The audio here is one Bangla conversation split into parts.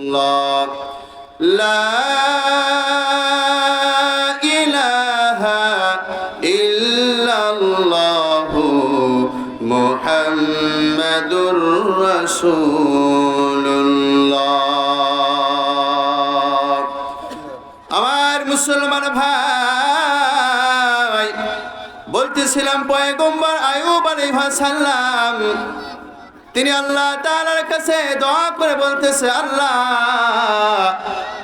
ইল্লাল্লাহ লা ইলাহা ইল্লাল্লাহু মুহাম্মাদুর রাসূলুল্লাহ। আমার মুসলমান ভাই, বলতেছিলাম পয়গম্বর আইয়ুব আলাইহিস সালাম তিনি আল্লাহ তাআলার কাছে দোয়া করে বলতেছে, আল্লাহ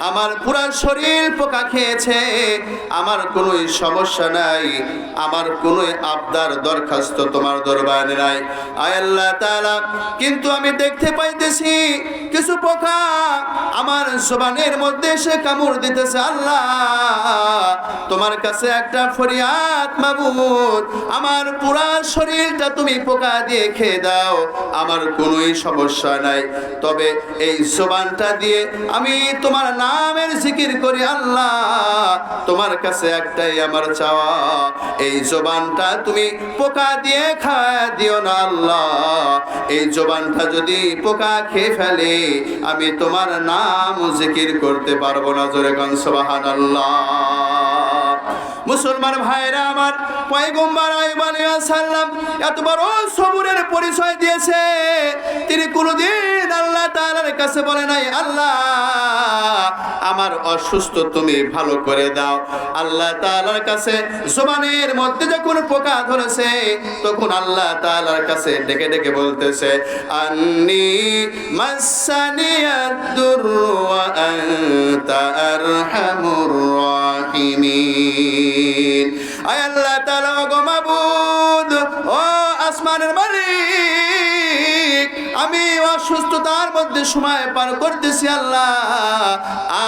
আমার পুরো শরীর পোকা খেয়েছে, আমার কোনো সমস্যা নাই, আমার কোনো আবদার দরখাস্ত তোমার দরবারে নাই আয় আল্লাহ তাআলা, কিন্তু আমি দেখতে পাইতেছি কিছু পোকা আমার জবানের মধ্যে এসে কামড় দিতেছে। আল্লাহ তোমার কাছে একটা ফরিয়াদ মাবুদ, আমার পুরো শরীরটা তুমি পোকা দিয়ে খেয়ে দাও, আমার কোনো সমস্যা নাই, তবে এই জবানটা দিয়ে আমি তোমার নামের জিকির করি। আল্লাহ তোমার কাছে একটাই আমার চাওয়া, এই জবানটা তুমি পোকা দিয়ে খাওয়া দিও না। আল্লাহ এই জবানটা যদি পোকা খেয়ে ফেলে আমি তোমার নাম জিকির করতে পারবো না। জোরে গান সুবহানাল্লাহ। মুসলমান ভাইরা আমার, পয়গম্বর আইয়ুব আলাইহিস সালাম এত বড় সবুরের পরিচয় দিয়েছে, তিনি কোনোদিন আল্লাহ তাআলার কাছে বলে নাই আল্লাহ আমার অসুস্থ তুমি ভালো করে দাও। আল্লাহ তাআলার কাছে জবানের মধ্যে যখন পোকা ধরেছে তখন আল্লাহ তাআলার কাছে ডেকে ডেকে বলতেছে, আন্নী মাসানিয়াদ দুররু ওয়া আনতা আরহামুর রাহিমিন। আয় আল্লাহ তাআলা গো মাবুদ, ও আসমানের মালিক, আমি অসুস্থতার মধ্যে সময় পার করতেছি আল্লাহ,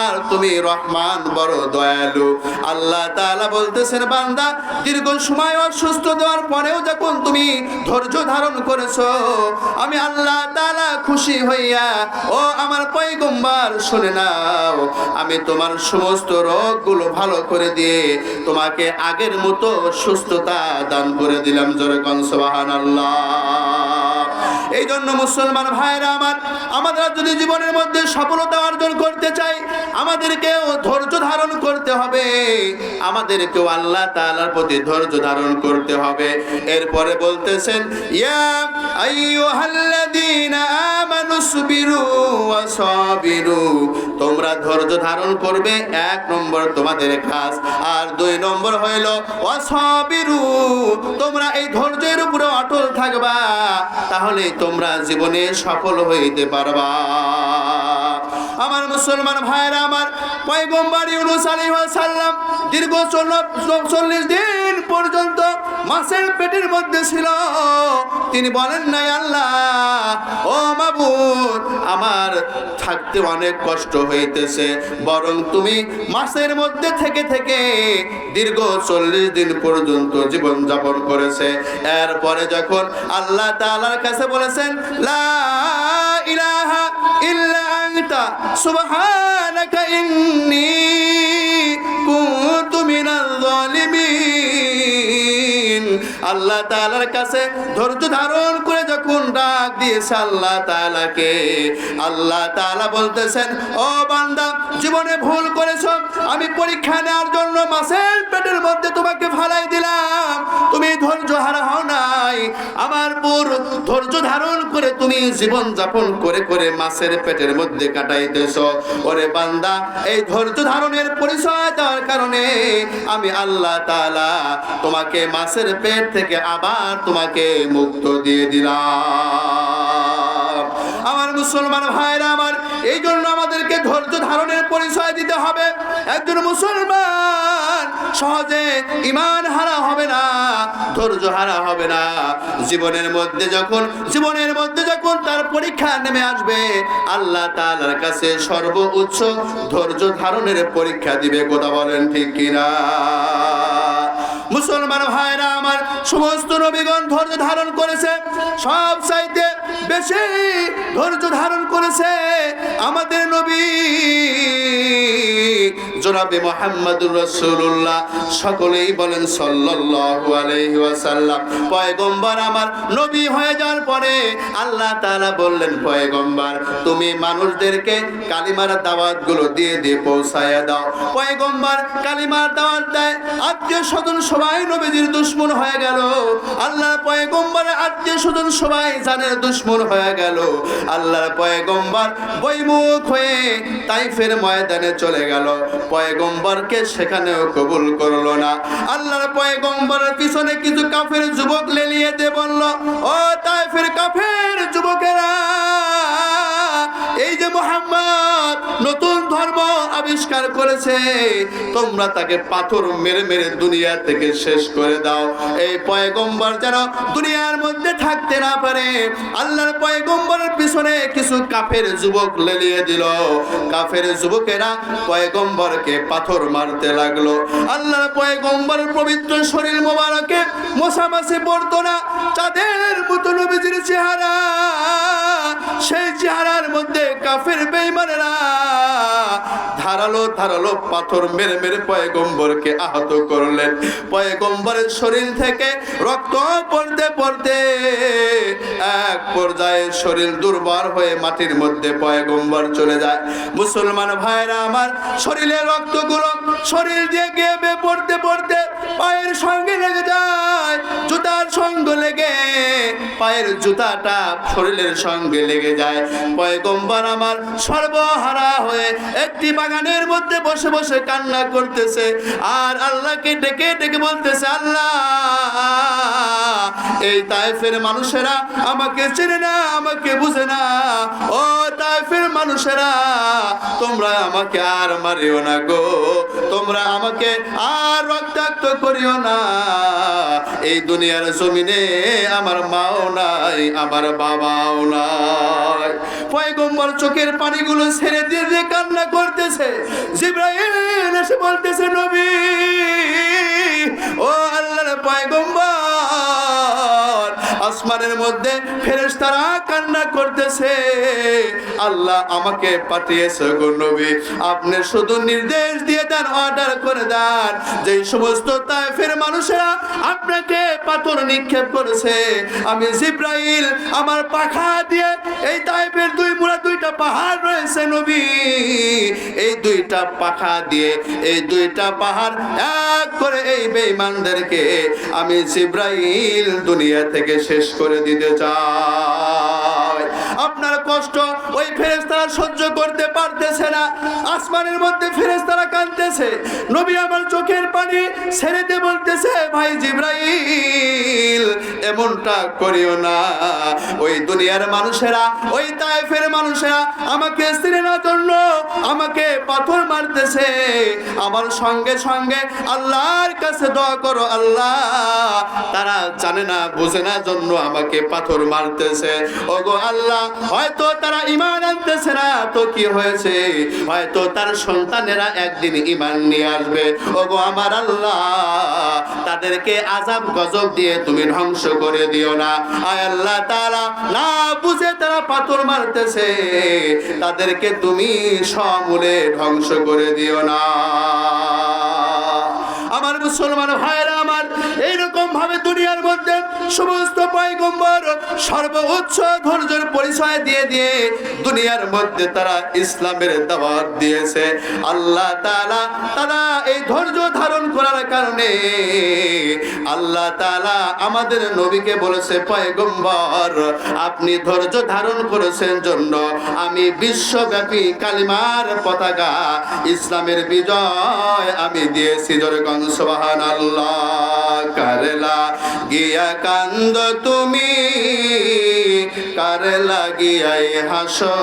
আর তুমি রহমান বড় দয়ালু। আল্লাহ তাআলা বলতেছেন, বান্দা দীর্ঘ সময় অসুস্থ দেওয়ার পরেও যখন তুমি ধৈর্য ধারণ করেছো, আমি আল্লাহ তাআলা খুশি হইয়া ও আমার পয়গম্বর শুনে নাও, আমি তোমার সমস্ত রোগগুলো ভালো করে দিয়ে তোমাকে আগের মতো সুস্থতা দান করে দিলাম। জোরে কোন সুবহানাল্লাহ। এই জন্য মুসলমান ভাইরা আমার, আমরা যদি জীবনের মধ্যে সফলতা অর্জন করতে চাই আমাদেরকেও ধৈর্য ধারণ করতে হবে, আমাদেরকেও আল্লাহ তাআলার প্রতি ধৈর্য ধারণ করতে হবে। এরপরে বলতেছেন, ইয়া আইয়ুহাল্লাযীনা আমানুসবিরু ওয়া সাবিরু, তোমরা ধৈর্য ধারণ করবে, এক নম্বর তোমাদের কাজ, আর দুই নম্বর হইল ওয়া সাবিরু, তোমরা এই ধৈর্যের উপরে অটল থাকবা, তাহলে তোমরা জীবনে সফল হইতে পারবা। আমার মুসলমান ভাইরা আমার, পয়গম্বর ইউনূস আলাইহিস সালাম দীর্ঘ 40 দিন পর্যন্ত মাছের পেটের মধ্যে ছিল। তিনি বলেন নাই আল্লাহ ও মাবুদ আমার থাকতে অনেক কষ্ট হইতেছে, বরং তুমি মাছের মধ্যে থেকে থেকে দীর্ঘ 40 দিন পর্যন্ত জীবন যাপন করেছে। এরপরে যখন আল্লাহ তাআলার কাছে বলেছেন, লা ইলাহা ইল্লা আনতা সুবহানাকা ইন্নী কুনতু মিনাল যালিমিন, আল্লাহ তাআলার কাছে ধৈর্য ধারণ করে যখন ডাক দিয়েছে আল্লাহ তাআলাকে, আল্লাহ তাআলা বলতেছেন, ও বান্দা জীবনে ভুল করেছো, আমি পরীক্ষা নেওয়ার জন্য মাছের পেটের মধ্যে তোমাকে ফালাই দিলাম, তুমি ধৈর্য হারা হও নাই, আমার পর ধৈর্য ধারণ করে তুমি জীবন যাপন করে করে মাছের পেটের মধ্যে কাটাইতেছো। ওরে বান্দা, এই ধৈর্য ধারণের পরিচয় দেওয়ার কারণে আমি আল্লাহ তাআলা তোমাকে মাছের পেট থেকে আবার তোমাকে মুক্ত দিয়ে দিলাম। আমার মুসলমান ভাইরা আমার, এই জন্য আমাদেরকে ধৈর্য ধারণের পরিচয় দিতে হবে। একজন মুসলমান সহজে ঈমান হারা হবে না, ধৈর্য হারা হবে না। জীবনের মধ্যে যখন তার পরীক্ষা নেমে আসবে, আল্লাহ তাআলার কাছে সর্বোচ্চ ধৈর্য ধারণের পরীক্ষা দিবে। কথা বলেন ঠিক কিনা? মুসলমান ভাইরা আমার, সমস্ত নবীগণ ধৈর্য ধারণ করেছে, সব চাইতে বেশি ধৈর্য ধারণ করেছে আমাদের নবী জনাবে মুহাম্মদুর রাসূলুল্লাহ। সকলেই বলেন সাল্লাল্লাহু আলাইহি ওয়াসাল্লাম। পয়গম্বর আমার নবী হয়ে যাওয়ার পরে আল্লাহ তাআলা বললেন, পয়গম্বর তুমি মানুষদেরকে কালিমার দাওয়াতগুলো দিয়ে দিয়ে পৌঁছায়া দাও। পয়গম্বর কালিমার দাওয়াত দেয়, আত্মীয় স্বজন সবাই নবীজির দুশমন হয়ে গেল। আল্লাহর পয়গম্বরের আত্মীয় স্বজন সবাই জানের দুশমন হয়ে গেল। আল্লাহর পয়গম্বর বইমুখ হয়ে তাইফের ময়দানে চলে গেল। পয়গম্বরকে সেখানেও কবুল করলো না। আল্লাহর পয়গম্বরের পিছনে কিছু কাফের যুবক লেলিয়ে দিয়ে বলল, ও তাইফের কাফের যুবকেরা, এই যে মুহাম্মদ নতুন ধর্ম আবিষ্কার করেছে, তোমরা তাকে পাথর মেরে মেরে দুনিয়া থেকে শেষ করে দাও। এই পয়গম্বর যেন দুনিয়ার মধ্যে থাকতে না পারে। আল্লাহর পয়গম্বরের পিছনে কিছু কাফের যুবক লেলিয়ে দিল। কাফের যুবকেরা পয়গম্বরকে পাথর মারতে লাগলো। আল্লাহর পয়গম্বরের পবিত্র শরীর মোবারকে মশামাছি পড়তো না। চাঁদের মতো নবীজির চেহারা, সেই চেহারার মধ্যে কাফের বেঈমানেরা ধারালো ধারালো পাথর মেরে মেরে পয়গম্বরকে আহত করলেন। পয়গম্বরের শরীর থেকে রক্ত পড়তে পড়তে এক পর্যায়ে শরীর দুর্বল হয়ে মাটির মধ্যে পয়গম্বর চলে যায়। মুসলমান ভাইরা আমার, শরীরের রক্তগুলো শরীর দিয়ে গিয়ে পড়তে পড়তে পায়ের সঙ্গে লেগে যায়। জুতার সঙ্গে লেগে পায়ের জুতাটা শরীরের সঙ্গে লেগে যায়। পয়গম্বর আমার সর্বহারা হয়ে একটি বাগানের মধ্যে বসে বসে কান্না করতেছে আর আল্লাহকে ডেকে ডেকে বলতেছে, আল্লাহ এই তাইফের মানুষেরা আমাকে চেনে না, আমাকে বুঝে না। ও তাইফের মানুষেরা, তোমরা আমাকে আর মারিও না গো, তোমরা আমাকে আর রক্তাক্ত করিও না। এই দুনিয়ার জমিনে আমার মাও নাই, আমার বাবাও নাই। পয়গম্বর চোখের পানিগুলো ছেড়ে দিয়ে দিয়ে কান্না করতেছে। জিবরাইল এসে বলতেছে, নবী, ও আল্লাহর পয়গম্বর, আসমানের মধ্যে ফেরেশতারা কান্না করতেছে, আল্লাহ আমাকে পাঠিয়েছে গো নবী, আপনি শুধু নির্দেশ দিয়ে দেন, অর্ডার করে দেন, যে সমস্ত তায়েফের মানুষেরা আপনাকে পাথর নিক্ষেপ করেছে, আমি জিবরাইল আমার পাখা দিয়ে এই তায়েফের দুইটা পাহাড় রয়েছে নবী, এই দুইটা পাখা দিয়ে এই দুইটা পাহাড় এক করে এই বেঈমানদেরকে আমি জিবরাইল দুনিয়া থেকে শেষ করে দিতে চাই। আপনার কষ্ট ওই ফেরেশতারা সহ্য করতে পারতেছে না। আসমানের মধ্যে ফেরেশতারা কাঁদতেছে। নবী আমার চোখের পানি ছেড়ে দিয়ে বলতেছে, ভাই জিবরাইল এমনটা করিও না। ওই দুনিয়ার মানুষেরা, ওই তায়েফের মানুষেরা আমাকে চিনার জন্য আমাকে পাথর মারতেছে। আমার সঙ্গে সঙ্গে আল্লাহর কাছে দোয়া করো, আল্লাহ তারা জানে না বুঝে না জন্য আমাকে পাথর মারতেছে। ওগো আল্লাহ, হয়তো তারা ঈমান আনতেছে না তো কি হয়েছে, হয়তো তার সন্তানেরা একদিন ঈমান নিয়ে আসবে। ওগো আমার আল্লাহ, তাদেরকে আযাব গজব দিয়ে তুমি ধ্বংস করে দিও না। আয় আল্লাহ তাআলা, না বুঝে তারা পাথর মারতেছে, তাদেরকে তুমি সমূলে ধ্বংস করে দিও না। আমার মুসলমান ভাইরা আমার, এইরকম ভাবে দুনিয়ার মধ্যে সমস্ত পয়গম্বর সর্বোচ্চ ধৈর্যের পরিচয় দিয়ে দিয়ে দুনিয়ার মধ্যে তারা ইসলামের দাওয়াত দিয়েছে। আল্লাহ তাআলা তারা এই ধৈর্য ধারণ করার কারণে আল্লাহ তাআলা আমাদের নবীকে বলেছে, পয়গম্বর আপনি ধৈর্য ধারণ করেছেন জন্য আমি বিশ্বব্যাপী কালিমার পতাকা, ইসলামের বিজয় আমি দিয়েছি। জোরে গণ সুবহানাল্লাহ। কারলা গিয়া কান্দ তুমি, কারলা গিয়াই হাসো,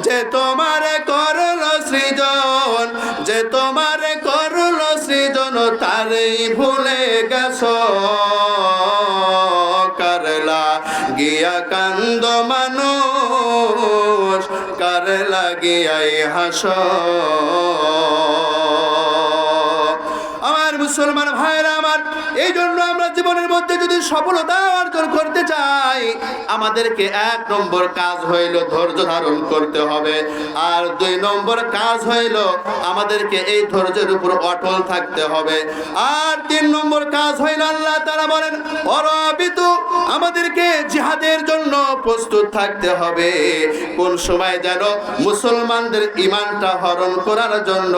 যে তোমার করলো সৃজন, যে তোমার করলো সৃজন, তারেই ভুলে গেছো। কারলা গিয়া কান্দ মানুষ, কারলা গিয়াই হাসো। আমার মুসলমান ভাইরা আমার, এই জন্য আমরা জীবনের মধ্যে যদি সফলতা অর্জন করতে চাই, আমাদেরকে 1 নম্বর কাজ হইল ধৈর্য ধারণ করতে হবে। আর 2 নম্বর কাজ হইল আমাদেরকে এই ধৈর্যের উপর অটল থাকতে হবে। আর 3 নম্বর কাজ হইল আল্লাহ তাআলা বলেন অরাবিতু, আমাদেরকে জিহাদের জন্য প্রস্তুত থাকতে হবে। কোন সময় যেন মুসলমানদের ঈমানটা হরণ করার জন্য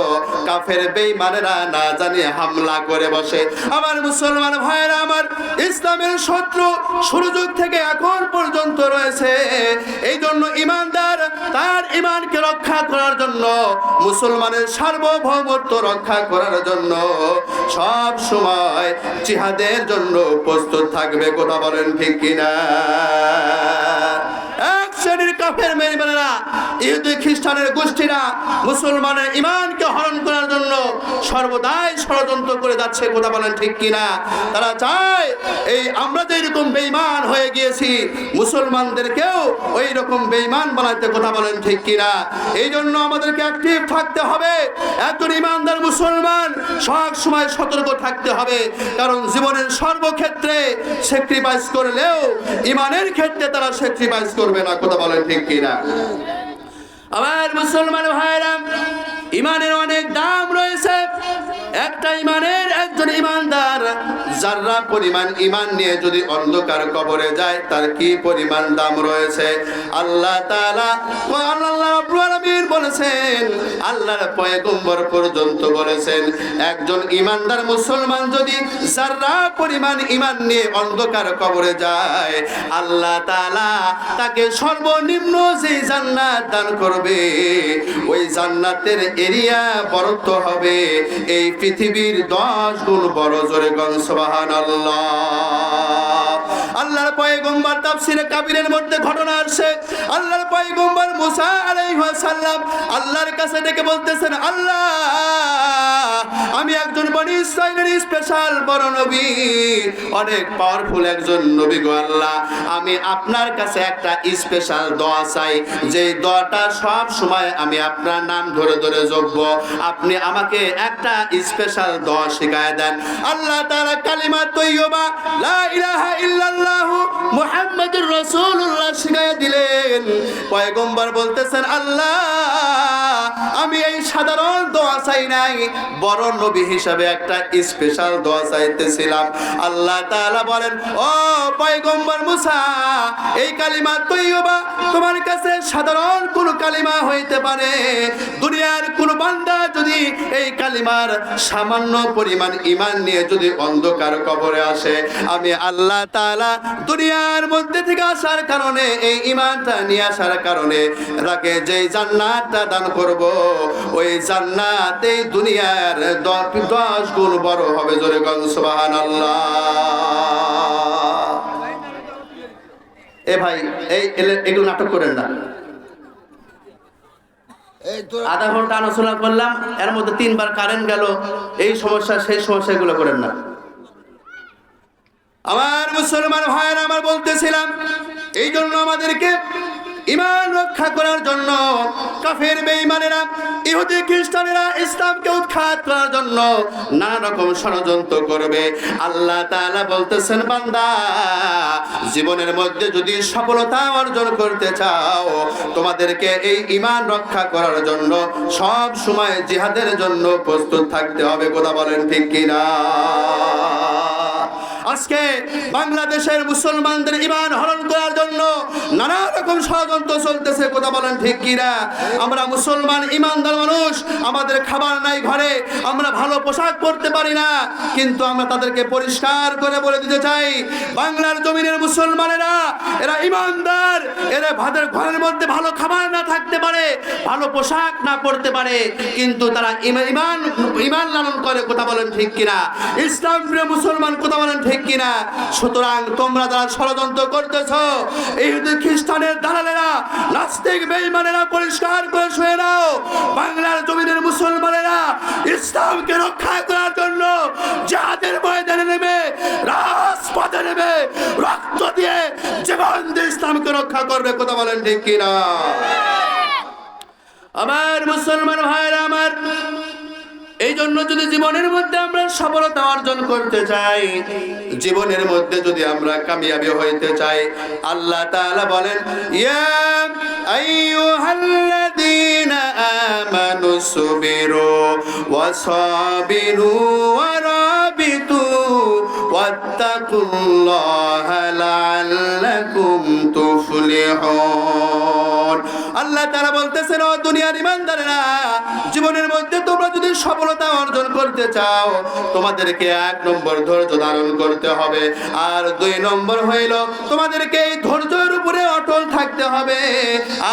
কাফের বেঈমানেরা না জানি হামলা করে বসে। আমার মুসলমান ভাইরা আমার, ইসলামের শত্রু শুরু যুগ থেকে এখন পর্যন্ত রয়েছে। এই জন্য ঈমানদার তার ঈমানকে রক্ষা করার জন্য, মুসলমানের সার্বভৌমত্ব রক্ষা করার জন্য সব সময় জিহাদের জন্য প্রস্তুত থাকবে। কথা বলেন ঠিক কিনা? এক শ্রেণীর কাফের বেঈমানেরা, ইহুদি খ্রিস্টানের গোষ্ঠীরা মুসলমানের ঈমানকে হরণ করার জন্য সর্বদাই ষড়যন্ত্র করে যাচ্ছে। কথা বলেন ঠিক কিনা? তারা চায় এই আমরা যে এরকম বেঈমান হয়ে গিয়েছি, মুসলমানদেরকেও ওই রকম বেঈমান বানাইতে। কথা বলেন ঠিক কিনা? এই জন্য আমাদেরকে অ্যাক্টিভ থাকতে হবে। একজন ঈমানদার মুসলমান সব সময় সতর্ক থাকতে হবে, কারণ জীবনের সর্বক্ষেত্রে স্যাক্রিফাইস করলেও ঈমানের ক্ষেত্রে তারা স্যাক্রিফাইস করবে না। কথা বলেন ঠিক কিনা? আমার মুসলমান ভাইরা, ঈমানের অনেক দাম রয়েছে। একটা ঈমানের, একজন ঈমানদার যারা পরিমাণ ঈমান নিয়ে যদি অন্ধকার কবরে যায়, তার কি পরিমাণ দাম রয়েছে। আল্লাহ তাআলা আল্লাহ রাব্বুল আলামিন বলেছেন, আল্লাহর পয়গম্বর পর্যন্ত বলেছেন, একজন ঈমানদার মুসলমান যদি যারা পরিমাণ ঈমান নিয়ে অন্ধকার কবরে যায়, আল্লাহ তাআলা তাকে সর্বনিম্ন যে জান্নাত দান করবে, ওই জান্নাতের এরিয়া বরত্ব হবে এই পৃথিবীর 10 গুণ বড়। জোরে গণ সুবহানাল্লাহ। আল্লাহর পয়গম্বর তাফসীরে কাবীরের মধ্যে ঘটনা আসছে, আল্লাহর পয়গম্বর মুসা আলাইহিস সালাম আল্লাহর কাছে ডেকে বলতেছেন, আল্লাহ, আমি একজন বনি ইসরাইলের স্পেশাল বড় নবী, অনেক পাওয়ারফুল একজন নবী গো আল্লাহ, আমি আপনার কাছে একটা স্পেশাল দোয়া চাই, যে দোয়াটা সব সময় আমি আপনার নাম ধরে ধরে জপব। আপনি আমাকে একটা স্পেশাল দোয়া শিখায় দেন। আল্লাহ তাআলা কালিমা তৈয়বা লা ইলাহা ইল্লাল্লাহ মুহাম্মাদুর রাসূলুল্লাহ শিখায় দিলেন। পয়গম্বর বলতেছেন, আল্লাহ, আমি এই সাধারণ দোয়া চাই নাই, বড় নবী হিসাবে একটা স্পেশাল দোয়া চাইতেছিলাম। আল্লাহ তাআলা বলেন, ও পয়গম্বর মুসা, এই কালিমা তৈয়বা তোমার কাছে সাধারণ কোন কালিমা হইতে পারে, দুনিয়ার কোন বান্দা যদি এই কালিমার সামান্য পরিমাণ ঈমান নিয়ে যদি অন্ধকার কবরে আসে, আমি আল্লাহ তাআলা দুনিয়ার মধ্যে থেকে আসার কারণে, এই ঈমানটা নিয়ে আসার কারণে তাকে যেই জান্নাতটা দান করব, ওই জান্নাত এই দুনিয়ার 10 গুণ বড় হবে। জোরে গণ সুবহানাল্লাহ। এ ভাই, এগুলো নাটক করেন না। আধা ঘন্টা আলোচনা করলাম, এর মধ্যে 3 বার কারেন্ট গেল, এই সমস্যা সেই সমস্যা, এগুলো করেন না। আমার মুসলমান ভাইয়েরা, আমার বলতেছিলাম, এই জন্য আমাদেরকে ঈমান রক্ষা করার জন্য কাফের বেঈমানেরা, ইহুদি খ্রিস্টানেরা ইসলামকে উৎখাত করার জন্য নানা রকম ষড়যন্ত্র করবে। আল্লাহ তাআলা বলতেছেন, বান্দা, জীবনের মধ্যে যদি সফলতা অর্জন করতে চাও, তোমাদেরকে এই ঈমান রক্ষা করার জন্য সব সময় জিহাদের জন্য প্রস্তুত থাকতে হবে। কথা বলেন ঠিক কিনা? আজকে বাংলাদেশের মুসলমানদের ঈমান হরণ করার জন্য নানা রকম ষড়যন্ত্র চলতেছে। কথা বলেন ঠিক কিনা? আমরা মুসলমান ঈমানদার মানুষ, আমাদের খাবার নাই ঘরে, আমরা ভালো পোশাক পরতে পারি না, কিন্তু আমরা তাদেরকে পরিষ্কার করে বলে দিতে চাই, বাংলার জমিনের মুসলমানেরা এরা ঈমানদার, এরা ভাতের ঘরের মধ্যে ভালো খাবার না থাকতে পারে, ভালো পোশাক না পরতে পারে, কিন্তু তারা ঈমান লালন করে। কথা বলেন ঠিক কিনা? ইসলাম প্রিয় মুসলমান, কথা বলেন ঠিক কিনা? সুতরাং তোমরা যারা ষড়যন্ত্র করতেছ, ইহুদি খ্রিস্টানের দালালেরা, নাস্তিক বেঈমানেরা, পরিষ্কার করে শুনে নাও, বাংলার জমিনের মুসলমানেরা ইসলামকে রক্ষা করার জন্য জিহাদের ময়দানে নেমে, রাজপথে নেমে, রক্ত দিয়ে, জীবন দিয়ে ইসলামকে রক্ষা করবে। কথা বলেন ঠিক কিনা? আমার মুসলমান ভাইরা আমার, এই জন্য যদি জীবনের মধ্যে আমরা সফলতা অর্জন করতে চাই, জীবনের মধ্যে যদি আমরা কামিয়াবি হইতে চাই, আল্লাহ তাআলা বলেন ইয়া আইয়ুহাল্লাযীনা আমানু সুবিরু ওয়াসাবিরু ওয়ারাবিতু ওয়াত্তাকুল্লাহা লাআল্লাকুম তুফলিহুন। আল্লাহ তাআলা বলতেছেন, ও দুনিয়ার ঈমানদারেরা, জীবনের মধ্যে তোমরা যদি সফলতা অর্জন করতে চাও, তোমাদেরকে 1 নম্বর ধৈর্য ধারণ করতে হবে, আর 2 নম্বর হইল তোমাদেরকে এই ধৈর্যের উপরে অটল থাকতে হবে,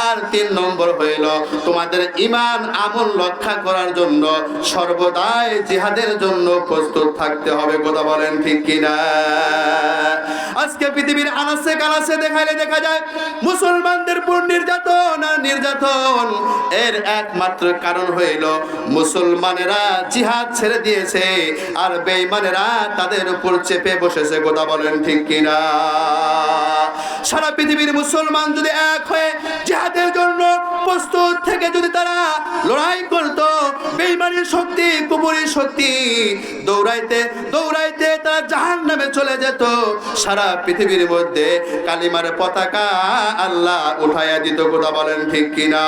আর 3 নম্বর হইল তোমাদের ঈমান আমল রক্ষা করার জন্য সর্বদাই জিহাদের জন্য প্রস্তুত থাকতে হবে। কথা বলেন ঠিক কিনা? আজকে পৃথিবীর আনাচে কানাচে দেখা যায় মুসলমানদের উপর নির্যাতন আর নির্যাতন। এর একমাত্র কারণ হইল মুসলমানেরা জিহাদ ছেড়ে দিয়েছে আর বেঈমানেরা তাদের উপর চেপে বসেছে। কথা বলেন ঠিক কিনা? সারা পৃথিবীর মুসলমান যদি এক হয়ে জিহাদের জন্য প্রস্তুত থেকে যদি তারা লড়াই করত, বেঈমানের শক্তি, কুফরি শক্তি দৌড়াইতে দৌড়াইতে তারা জাহান্নামে চলে যেত, সারা পৃথিবীর মধ্যে কালিমার পতাকা আল্লাহ উঠাইয়া দিত। কথা বলেন ঠিক কিনা?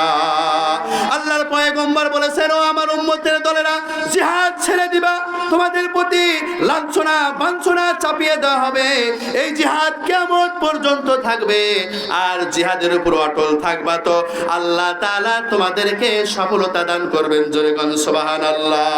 আল্লাহর পয়গম্বর বলেছেন, ও আমার উম্মতের দলেরা, জিহাদ ছেড়ে দিবা, তোমাদের প্রতি লাঞ্ছনা বাঞ্ছনা চাপিয়ে দেওয়া হবে। এই জিহাদ কিয়ামত পর্যন্ত থাকবে, আর জিহাদের উপর অটল থাকবা তো আল্লাহ তাআলা তোমাদেরকে সফলতা দান করবেন। জোরে কোন সুবহানাল্লাহ।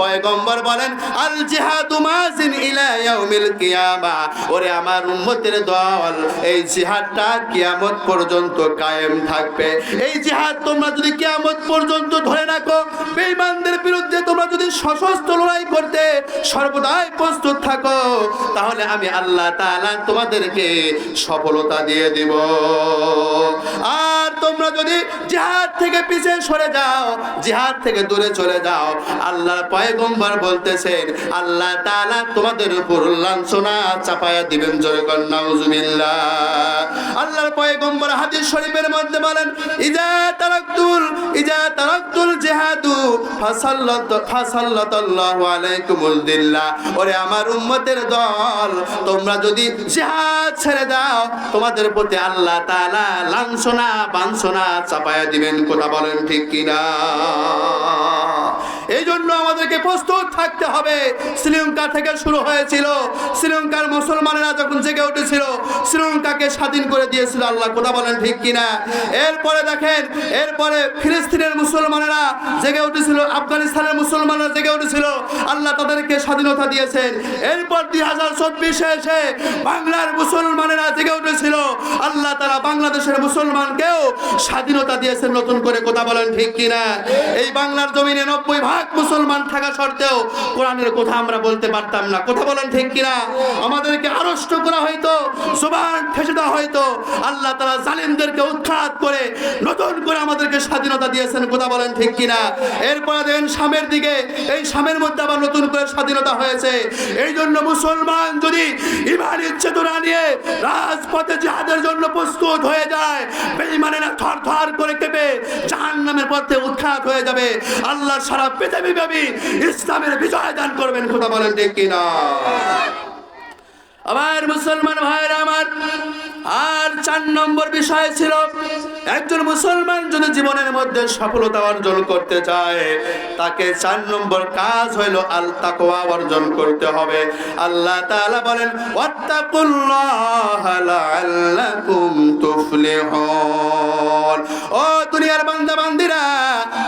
পয়গম্বর বলেন, আল জিহাদু মাজিন ইলা ইয়াউমিল কিয়ামা। ওরে আমার উম্মতের দল, এই জিহাদটা কিয়ামত পর্যন্ত কায়েম থাকবে। এই জিহাদ তোমরা যদি কিয়ামত পর্যন্ত ধরে রাখো, বেঈমানদের বিরুদ্ধে তোমরা যদি সশস্ত্র লড়াই করতে সর্বদাই প্রস্তুত থাকো, তাহলে আমি আল্লাহ তাআলা তোমাদেরকে সফলতা দিয়ে দিব। আর তোমরা যদি জিহাদ থেকে পিছে সরে যাও, জিহাদ থেকে দূরে চলে যাও, আল্লাহর পয়গম্বর বলতেছেন আল্লাহ তাআলা তোমাদের উপর লাঞ্ছনা চাপায়া দিবেন। জোরে কর নাউজুবিল্লাহ। আল্লাহর পয়গম্বর হাদিস শরীফের মধ্যে বলেন, ইজা তারাকতুল জিহাদু ফাসাল্লাতাল্লাহু আলাইকুমুল দিল্লাহ। ওরে আমার উম্মতের দল, তোমরা যদি জিহাদ ছেড়ে দাও, তোমাদের প্রতি আল্লাহ তাআলা লাঞ্ছনা বাঞ্ছনা চাপায়া দিবেন। কথা বলেন ঠিক কিনা? এই জন্য আমাদেরকে প্রস্তুত থাকতে হবে। শ্রীলঙ্কা থেকে শুরু হয়েছিল, শ্রীলঙ্কার মুসলমানেরা যখন জেগে উঠেছিল, শ্রীলঙ্কাকে স্বাধীন করে দিয়েছিল আল্লাহ। কথা বলেন ঠিক কিনা? এরপরে দেখেন, এরপরে ফিলিস্তিনের মুসলমানেরা জেগে উঠেছিল, আফগানিস্তানের মুসলমানরা জেগে উঠেছিল, আল্লাহ তাদেরকে স্বাধীনতা দিয়েছেন। এরপর 2024 এসে বাংলার মুসলমানেরা জেগে উঠেছিল, আল্লাহ তারা বাংলাদেশের মুসলমানকেও স্বাধীনতা দিয়েছেন নতুন করে। কথা বলেন ঠিক কিনা? এই বাংলার জমিনে 90% মুসলমান থাকা সত্ত্বেও কোরআনের কথা আমরা বলতে পারতাম না। কথা বলেন ঠিক কিনা? আমাদেরকে আরষ্ট করা হয়তো, জবান ঠেসে দেওয়া হয়তো। আল্লাহ তাআলা জালিমদেরকে উৎখাত করে নতুন করে আমাদেরকে স্বাধীনতা দিয়েছেন। কথা বলেন ঠিক কিনা? এরপরে দেন শামের দিকে, এই শামের মধ্যে আবার নতুন করে স্বাধীনতা হয়েছে। এই জন্য মুসলমান যদি ঈমানের চেতনা নিয়ে রাজপথে জিহাদের জন্য প্রস্তুত হয়ে যায়, বেঈমানেরা থরথর করে কেঁপে জাহান্নামের পথে উৎখাত হয়ে যাবে। আল্লাহ সারা পৃথিবীব্যাপী ইসলামের বিজয় দান করবেন। কথা বলেন ঠিক কিনা? আমার মুসলমান ভাইরা আমার, আর 4 নম্বর বিষয় ছিল, একজন মুসলমান যদি জীবনের মধ্যে সফলতা অর্জন করতে চায়, তাকে 4 নম্বর কাজ হইল আল তাকওয়া অর্জন করতে হবে। আল্লাহ তাআলা বলেন, ওয়াত্তাকুল্লাহা লাআল্লাকুম তুফলিহুন। ও দুনিয়ার বান্দা বান্দিরা,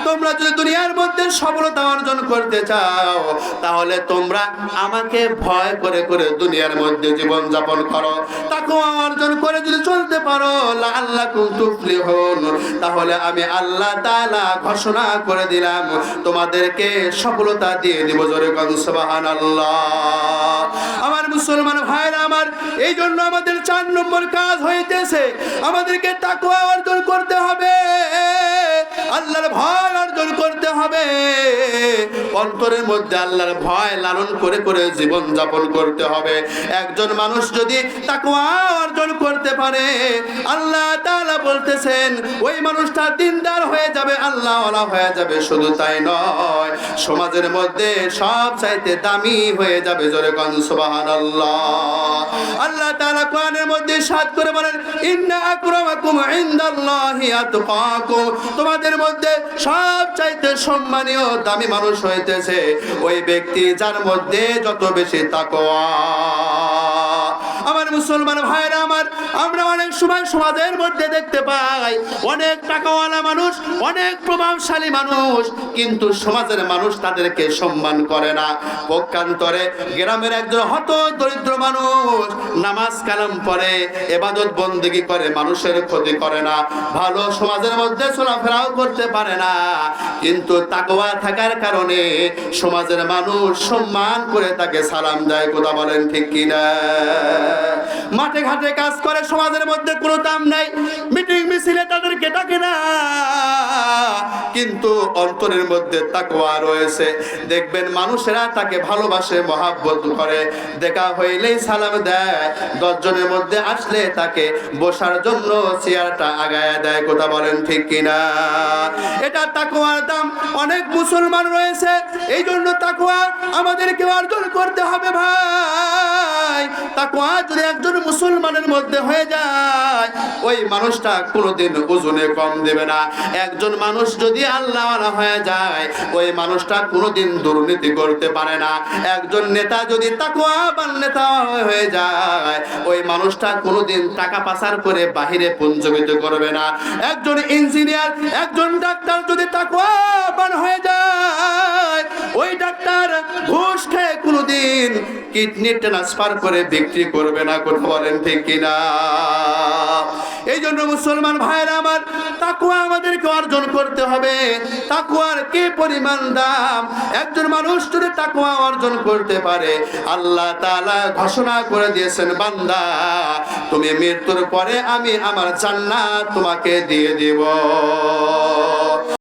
তোমরা যদি দুনিয়ার মধ্যে সফলতা অর্জন করতে চাও, তাহলে তোমরা আমাকে ভয় করে করে দুনিয়ার মধ্যে জীবন যাপন করো, তাকওয়া অর্জন করে যদি চলতে পারো, লাআল্লাকুম তুফলিহুন, তাহলে আমি আল্লাহ তাআলা ঘোষণা করে দিলাম তোমাদেরকে সফলতা দিয়ে দিব। জোরে কোন সুবহানাল্লাহ। আমার মুসলমান ভাইরা আমার, এই জন্য আমাদের 4 নম্বর কাজ হইতেছে আমাদেরকে তাকওয়া অর্জন করতে হবে, আল্লাহর ভয় অর্জন করতে হবে, অন্তরের মধ্যে আল্লাহর ভয় লালন করে করে জীবন যাপন করতে হবে। একজন মানুষ যদি তাকওয়া অর্জন করতে পারে, আল্লাহ তাআলা বলতেছেন ওই মানুষটা দিনদার হয়ে যাবে, আল্লাহওয়ালা হয়ে যাবে। শুধু তাই নয়, সমাজের মধ্যে সব চাইতে দামি হয়ে যাবে। জোরে কোন সুবহানাল্লাহ। আল্লাহ তাআলা কোরআনের মধ্যে সাত করে বলেন, ইন্না আকরামাকুম ইনদাল্লাহি আতকাকুম, তোমাদের মধ্যে সব চাইতে সম্মানীয় দামি মানুষ হইতেছে ওই ব্যক্তি যার মধ্যে যত বেশি তাকওয়া। আমার মুসলমান ভাইরা আমার, আমরা অনেক সময় সমাজের মধ্যে দেখতে পাই অনেক টাকাওয়ালা মানুষ, অনেক প্রভাবশালী মানুষ, কিন্তু সমাজের মানুষ তাদেরকে সম্মান করে না। পক্ষান্তরে গ্রামের একজন হত দরিদ্র মানুষ নামাজ কালাম পড়ে, ইবাদত বন্দেগী করে, মানুষের ক্ষতি করে না, ভালো সমাজের মধ্যে চলাফেরাও করতে পারে না, কিন্তু তাকওয়া থাকার কারণে সমাজের মানুষ সম্মান করে তাকে সালাম দেয়। কথা বলেন ঠিক কিনা? মাঠে ঘাটে কাজ করে, সমাজের মধ্যে কোনো দাম নাই, মিটিং মিছিলে তাদেরকে ডাকে না, কিন্তু অন্তরের মধ্যে তাকওয়া রয়েছে। দেখবেন মানুষেরা তাকে ভালোবাসে, মহাব্বত করে, দেখা হইলেই সালাম দেয়, 10 জনের মধ্যে আসলে তাকে বসার জন্য চেয়ারটা আগায় দেয়। কথা বলেন ঠিক কিনা? এটা তাকওয়ার দাম। অনেক মুসলমান রয়েছে, এই জন্য তাকওয়া আমাদেরকে অর্জন করতে হবে ভাই। তাকওয়া যদি একজন মুসলমানের মধ্যে হয়ে যায়, ওই মানুষটা কোনোদিন ওজনে কম দেবে না। একজন মানুষ যদি আল্লাহওয়ালা হয়ে যায়, ওই মানুষটা কোনোদিন দুর্নীতি করতে পারে না। একজন নেতা যদি তাকওয়াবান নেতা হয়ে যায়, ওই মানুষটা কোনোদিন টাকা পাচার করে বাহিরে পুঞ্জীভূত করবে না। একজন ইঞ্জিনিয়ার, একজন ডাক্তার যদি তাকওয়াবান হয়ে যায়, ওই ডাক্তার ঘুষ খেয়ে কোনোদিন কিডনি ট্রান্সফার করে বিক্রি করবে না। কথা বলেন ঠিক কিনা? এই জন্য মুসলমান ভাইরা আমার, তাকওয়া আমাদেরকে অর্জন করতে হবে। তাকওয়ার কি পরিমাণ দাম! একজন মানুষ যদি তাকওয়া অর্জন করতে পারে, আল্লাহ তাআলা ঘোষণা করে দিয়েছেন, বান্দা তুমি মৃত্যুর পরে আমি আমার জান্নাত তোমাকে দিয়ে দেব।